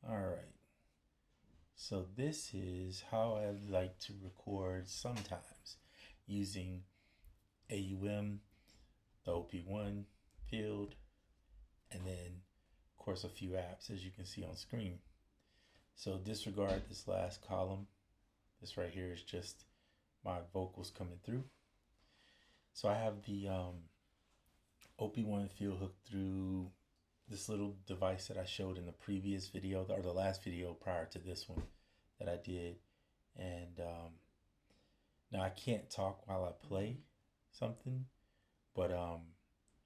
All right. So this is how I like to record sometimes using AUM, the OP-1 field, and then of course a few apps as you can see on screen. So disregard this last column. This right here is just my vocals coming through. So I have the OP-1 field hooked through this little device that I showed in the previous video, or the last video prior to this one that I did. And now I can't talk while I play something, but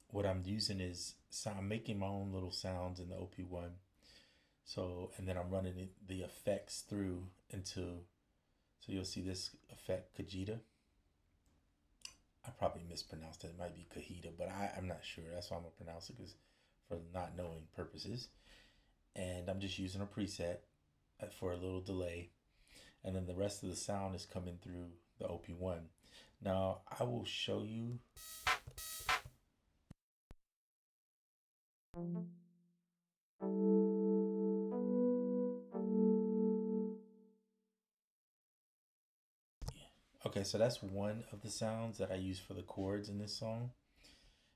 what I'm using is I'm making my own little sounds in the OP-1. So, and then I'm running the effects through into, so you'll see this effect, Kajita. I probably mispronounced it. It might be Kahita, but I'm not sure. That's why I'm going to pronounce it, because for not knowing purposes. And I'm just using a preset for a little delay. And then the rest of the sound is coming through the OP-1. Now, I will show you. Okay, so that's one of the sounds that I use for the chords in this song.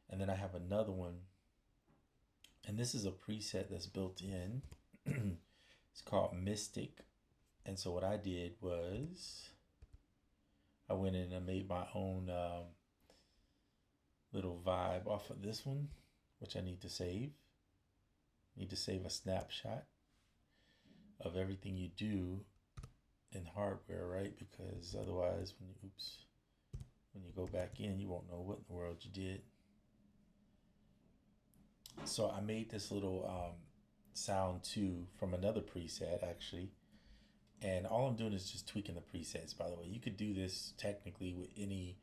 And then I have another one, and this is a preset that's built in. It's called Mystic. And so what I did was I went in and made my own little vibe off of this one, which I need to save. Need to save a snapshot of everything you do in hardware, right? Because otherwise, when you go back in, you won't know what in the world you did. So I made this little sound too from another preset actually. And all I'm doing is just tweaking the presets, by the way. You could do this technically with any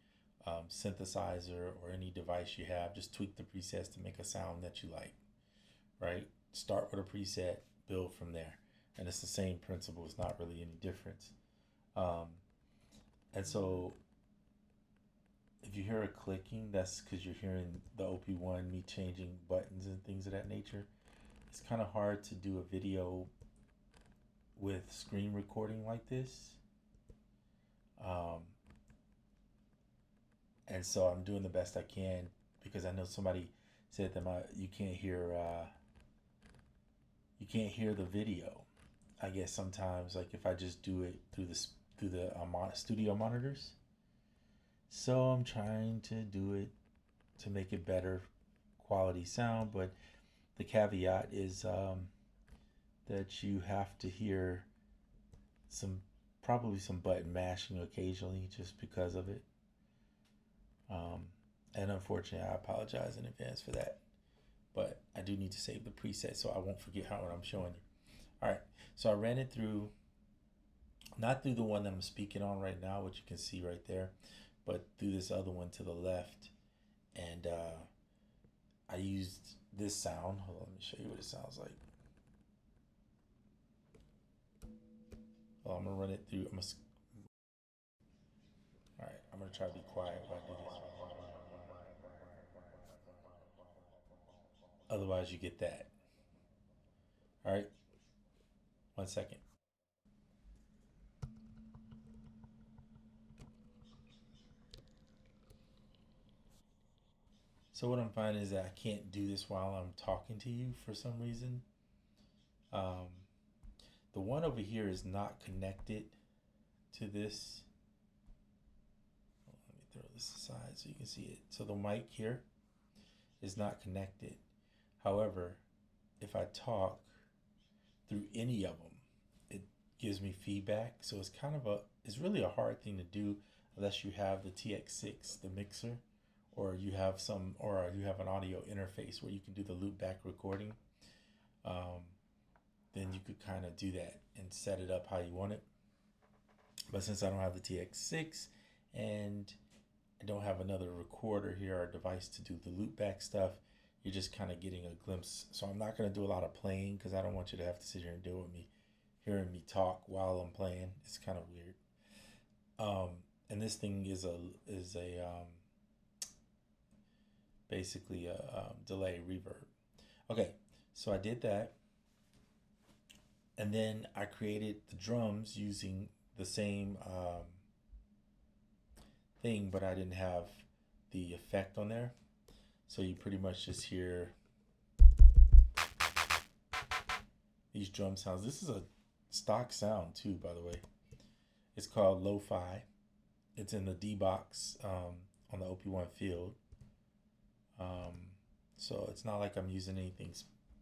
synthesizer or any device you have. Just tweak the presets to make a sound that you like, right? Start with a preset, build from there. And it's the same principle. It's not really any difference. Um, and so if you hear a clicking, that's because you're hearing the OP-1, me changing buttons and things of that nature. It's kind of hard to do a video with screen recording like this. Um, and so I'm doing the best I can, because I know somebody said that you can't hear the video. I guess sometimes, like if I just do it through the studio monitors. So I'm trying to do it to make it better quality sound, but the caveat is that you have to hear some probably some button mashing occasionally just because of it. Um, and unfortunately, I apologize in advance for that. But I do need to save the preset so I won't forget what I'm showing you. All right, so I ran it through, not through the one that I'm speaking on right now, which you can see right there, but through this other one to the left. And I used this sound. Hold on, let me show you what it sounds like. Well, I'm gonna run it through. All right, I'm gonna try to be quiet while I do this. Otherwise, you get that. All right, 1 second. So what I'm finding is that I can't do this while I'm talking to you for some reason. Um, the one over here is not connected to this. Let me throw this aside so you can see it. So the mic here is not connected. However, if I talk through any of them, it gives me feedback. So it's really a hard thing to do unless you have the TX6, the mixer, or you have an audio interface where you can do the loop back recording. Um, then you could kind of do that and set it up how you want it. But since I don't have the TX6 and I don't have another recorder here or device to do the loop back stuff, you're just kind of getting a glimpse. So I'm not going to do a lot of playing because I don't want you to have to sit here and deal with me hearing me talk while I'm playing. It's kind of weird. And this thing is a basically a delay reverb. Okay, so I did that, And then I created the drums using the same thing, but I didn't have the effect on there. So you pretty much just hear these drum sounds. This is a stock sound too, by the way. It's called Lo-Fi. It's in the D box on the OP-1 field. Um, so it's not like I'm using anything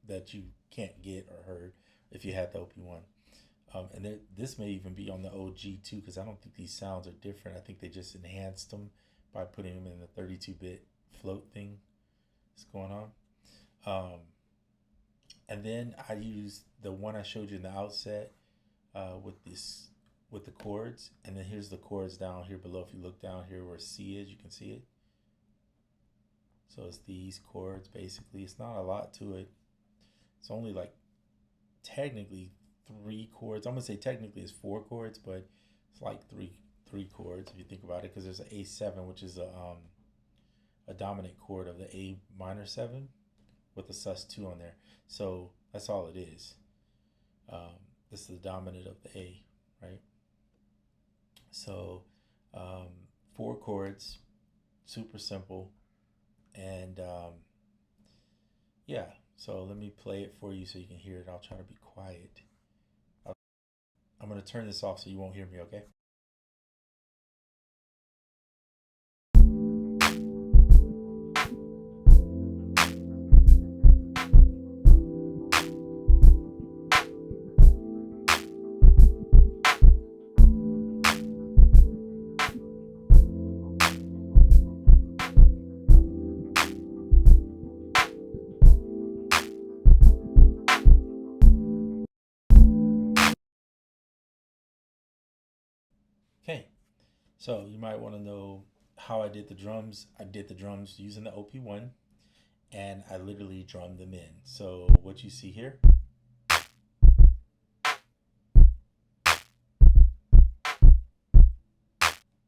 that you can't get or heard if you had the OP-1. And this may even be on the OG too, because I don't think these sounds are different. I think they just enhanced them by putting them in the 32-bit float thing that's going on. And then I used the one I showed you in the outset with the chords, and then here's the chords down here below. If you look down here where C is, you can see it. So it's these chords basically. It's not a lot to it. It's only like technically 3 chords. I'm gonna say technically it's 4 chords, but it's like three chords if you think about it, because there's an A7, which is a dominant chord of the A minor 7 with a sus2 on there. So that's all it is. This is the dominant of the A, right? So 4 chords, super simple. And yeah, so let me play it for you so you can hear it. I'll try to be quiet. I'm going to turn this off so you won't hear me, okay? Okay, so you might want to know how I did the drums. I did the drums using the OP-1, and I literally drummed them in. So what you see here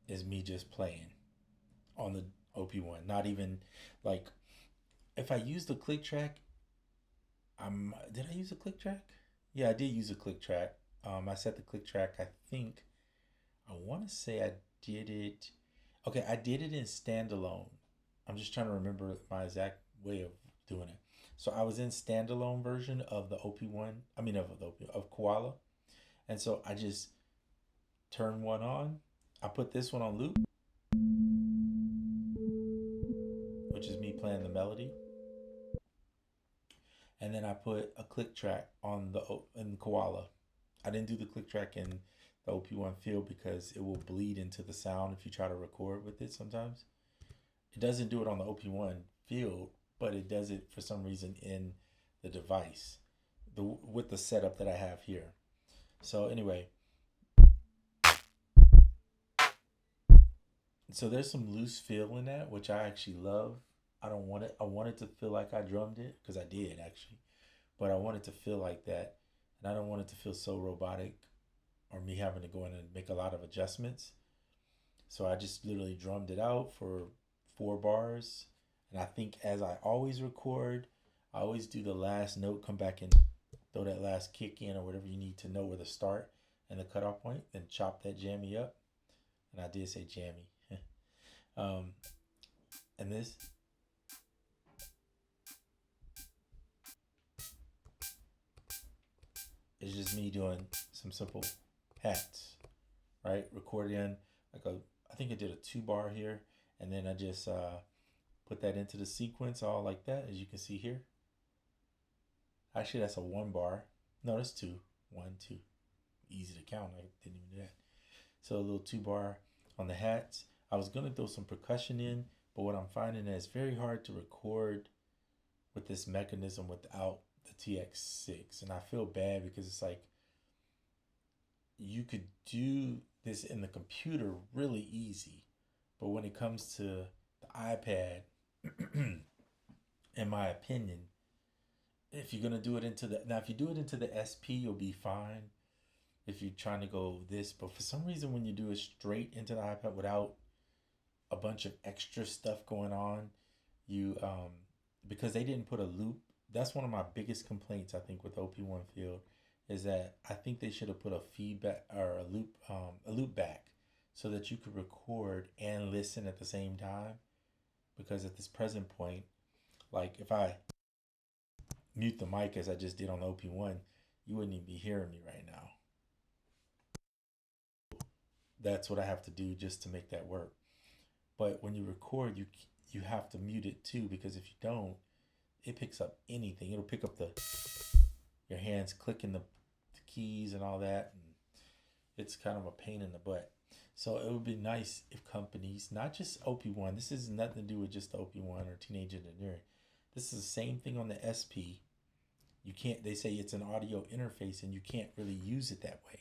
is me just playing on the OP-1. Not even like, if I used a click track, did I use a click track? Yeah, I did use a click track. I set the click track, I think, I want to say I did it. Okay, I did it in standalone. I'm just trying to remember my exact way of doing it. So I was in standalone version of the OP-1. I mean of Koala, and so I just turned one on. I put this one on loop, which is me playing the melody, and then I put a click track on in Koala. I didn't do the click track in the OP-1 field because it will bleed into the sound if you try to record with it sometimes. It doesn't do it on the OP-1 field, but it does it for some reason in the device with the setup that I have here. So anyway, so there's some loose feel in that, which I actually love. I don't want it. I want it to feel like I drummed it, because I did actually, but I want it to feel like that, and I don't want it to feel so robotic or me having to go in and make a lot of adjustments. So I just literally drummed it out for 4 bars. And I think, as I always record, I always do the last note, come back and throw that last kick in or whatever you need to know where the start and the cutoff point, then chop that jammy up. And I did say jammy. um, and this is just me doing some simple hats, right? Recorded in I think I did a 2 bar here, and then I just put that into the sequence all like that, as you can see here. Actually, that's a 1 bar. No, that's 2. 1, 2. Easy to count. I didn't even do that. So a little 2 bar on the hats. I was gonna throw some percussion in, but what I'm finding is it's very hard to record with this mechanism without the TX6, and I feel bad because it's like you could do this in the computer really easy, but when it comes to the iPad, in my opinion, if you're gonna do it if you do it into the SP, you'll be fine. If you're trying to go this, but for some reason, when you do it straight into the iPad without a bunch of extra stuff going on, you because they didn't put a loop. That's one of my biggest complaints, I think, with OP-1 field, is that I think they should have put a feedback or a loop back so that you could record and listen at the same time. Because at this present point, like if I mute the mic as I just did on the OP-1, you wouldn't even be hearing me right now. That's what I have to do just to make that work. But when you record, you have to mute it too, because if you don't, it picks up anything. It'll pick up your hands clicking the keys and all that, and it's kind of a pain in the butt. So it would be nice if companies, not just OP-1, this has nothing to do with just the OP-1 or teenage engineering. This is the same thing on the SP. You can't, they say it's an audio interface and you can't really use it that way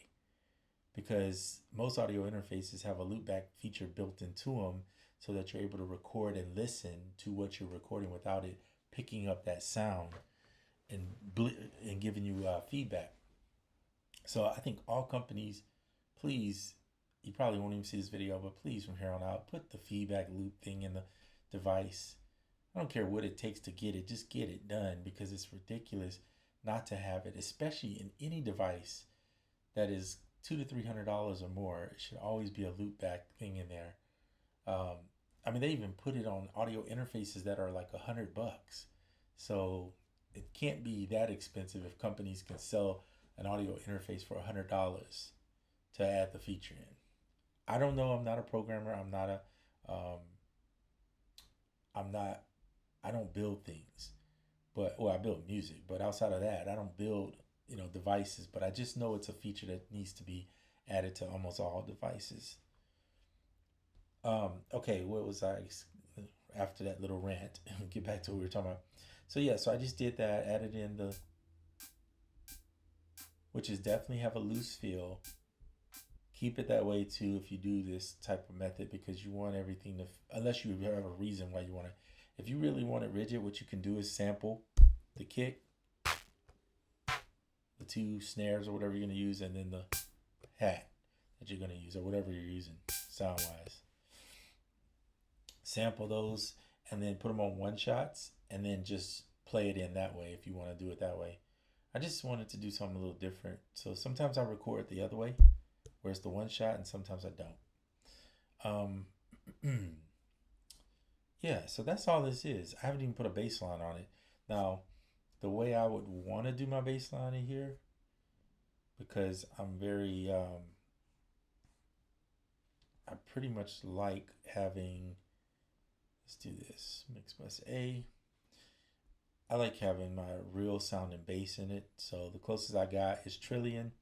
because most audio interfaces have a loopback feature built into them so that you're able to record and listen to what you're recording without it picking up that sound and giving you feedback. So I think all companies, please, you probably won't even see this video, but please from here on out, put the feedback loop thing in the device. I don't care what it takes to get it, just get it done, because it's ridiculous not to have it, especially in any device that is $200 to $300 or more. It should always be a loop back thing in there. I mean, they even put it on audio interfaces that are like $100. So it can't be that expensive if companies can sell an audio interface for $100 to add the feature in. I don't know. I'm not a programmer. I don't build things, but I build music, but outside of that, I don't build, devices, but I just know it's a feature that needs to be added to almost all devices. Okay, what was I after that little rant? Get back to what we were talking about. So yeah, so I just did that, added in which is definitely have a loose feel. Keep it that way too if you do this type of method, because you want everything to, unless you have a reason why you want it. If you really want it rigid, what you can do is sample the kick, the 2 snares or whatever you're going to use, and then the hat that you're going to use or whatever you're using sound wise. Sample those and then put them on one shots and then just play it in that way if you want to do it that way. I just wanted to do something a little different. So sometimes I record the other way, where it's the one shot, and sometimes I don't. Yeah, so that's all this is. I haven't even put a bass line on it. Now, the way I would want to do my bass line in here, because I'm very, I pretty much like having, let's do this, mix bus A. I like having my real sounding bass in it. So the closest I got is Trillion,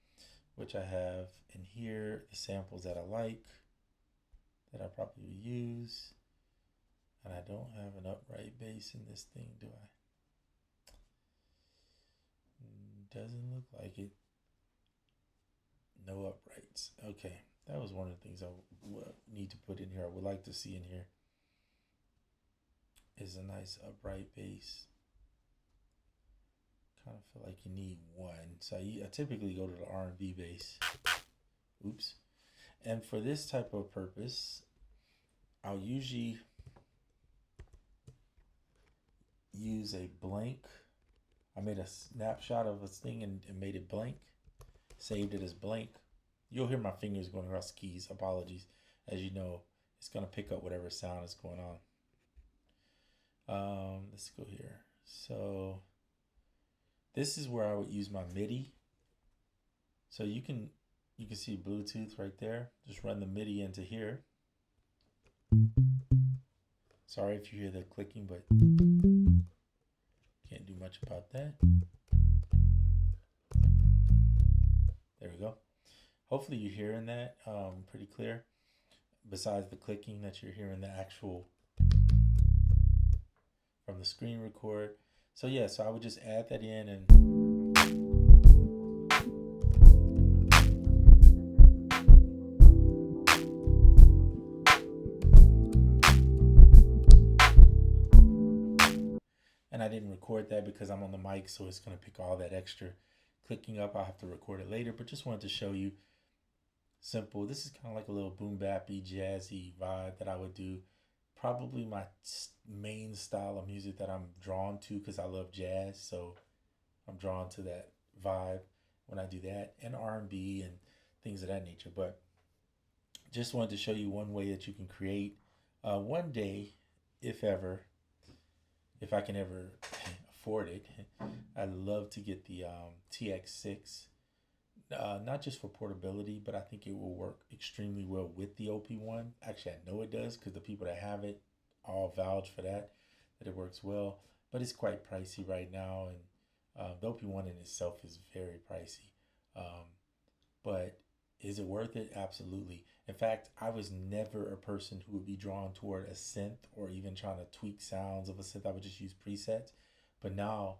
which I have in here, the samples that I like, that I probably use. And I don't have an upright bass in this thing, do I? Doesn't look like it. No uprights. Okay, that was one of the things I need to put in here. I would like to see in here is a nice upright bass. Kind of feel like you need one. So I typically go to the R&B bass. Oops. And for this type of purpose, I'll usually use a blank. I made a snapshot of this thing and made it blank. Saved it as blank. You'll hear my fingers going across the keys. Apologies. As you know, it's going to pick up whatever sound is going on. Let's go here. So this is where I would use my MIDI. So you can see Bluetooth right there. Just run the MIDI into here. Sorry if you hear the clicking, but can't do much about that. There we go. Hopefully you're hearing that pretty clear. Besides the clicking, that you're hearing the actual from the screen record. So yeah, so I would just add that in and I didn't record that because I'm on the mic, so it's going to pick all that extra clicking up. I'll have to record it later, but just wanted to show you simple. This is kind of like a little boom bappy jazzy vibe that I would do. Probably my main style of music that I'm drawn to, because I love jazz, so I'm drawn to that vibe. when I do that, and R&B and things of that nature. But just wanted to show you one way that you can create. One day, if ever, if I can ever afford it, I'd love to get the TX6. Not just for portability, but I think it will work extremely well with the OP-1. Actually, I know it does because the people that have it all vouch for that it works well. But it's quite pricey right now, and the OP-1 in itself is very pricey. Um, but is it worth it? Absolutely. In fact, I was never a person who would be drawn toward a synth or even trying to tweak sounds of a synth. I would just use presets. But now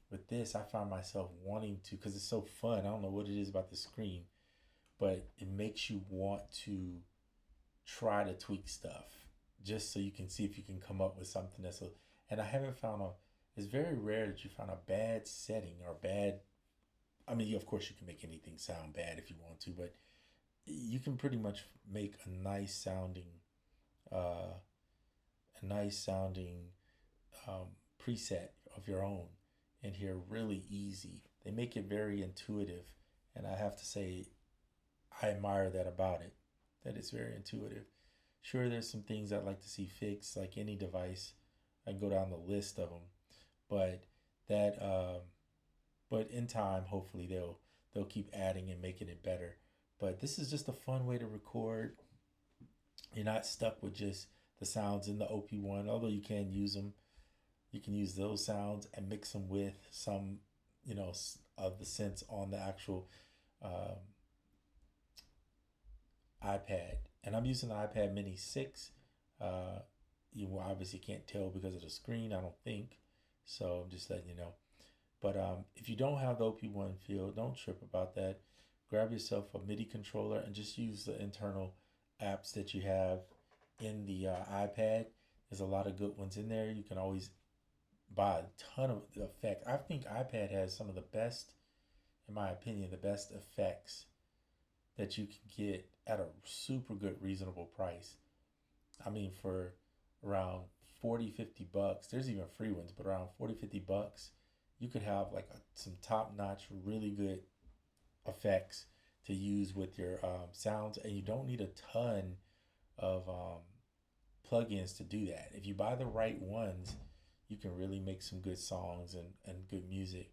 with this, I find myself wanting to, because it's so fun. I don't know what it is about the screen, but it makes you want to try to tweak stuff just so you can see if you can come up with something that's a, and I haven't found a, it's very rare that you find a bad setting or bad, I mean, of course you can make anything sound bad if you want to, but you can pretty much make uh, a nice sounding preset of your own in here really easy. They make it very intuitive, and I have to say, I admire that about it, that it's very intuitive. Sure, there's some things I'd like to see fixed, like any device. I can go down the list of them, but that, but in time, hopefully they'll keep adding and making it better. But this is just a fun way to record. You're not stuck with just the sounds in the OP-1, although you can use them. You can use those sounds and mix them with some, of the synths on the actual um, iPad. And I'm using the iPad Mini 6. Uh, you obviously can't tell because of the screen, I don't think. So I'm just letting you know. But if you don't have the OP-1 field, don't trip about that. Grab yourself a MIDI controller and just use the internal apps that you have in the iPad. There's a lot of good ones in there. You can always buy a ton of effects. I think iPad has some of the best, in my opinion, the best effects that you can get at a super good, reasonable price. I mean, for around 40, $50, there's even free ones, but around 40, $50, you could have like some top notch, really good effects to use with your sounds, and you don't need a ton of plugins to do that. If you buy the right ones, you can really make some good songs and good music.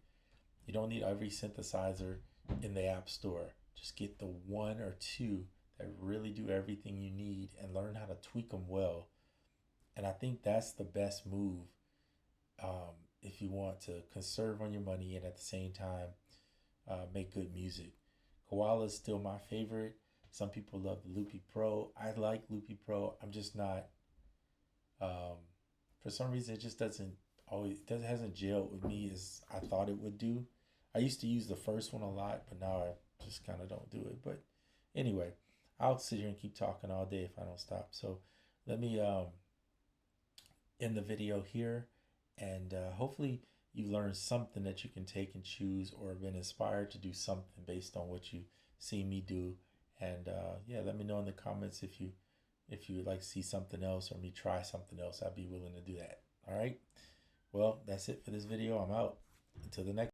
You don't need every synthesizer in the App Store. Just get the one or two that really do everything you need and learn how to tweak them well. And I think that's the best move if you want to conserve on your money and at the same time make good music. Koala is still my favorite. Some people love the Loopy Pro. I like Loopy Pro. I'm just not. Um, for some reason, it just hasn't gelled with me as I thought it would do. I used to use the first one a lot, but now I just kind of don't do it. But anyway, I'll sit here and keep talking all day if I don't stop. So let me end the video here, and hopefully you learned something that you can take and choose, or been inspired to do something based on what you see me do. And yeah, let me know in the comments if you would like to see something else or me try something else. I'd be willing to do that. All right. Well, that's it for this video. I'm out. Until the next.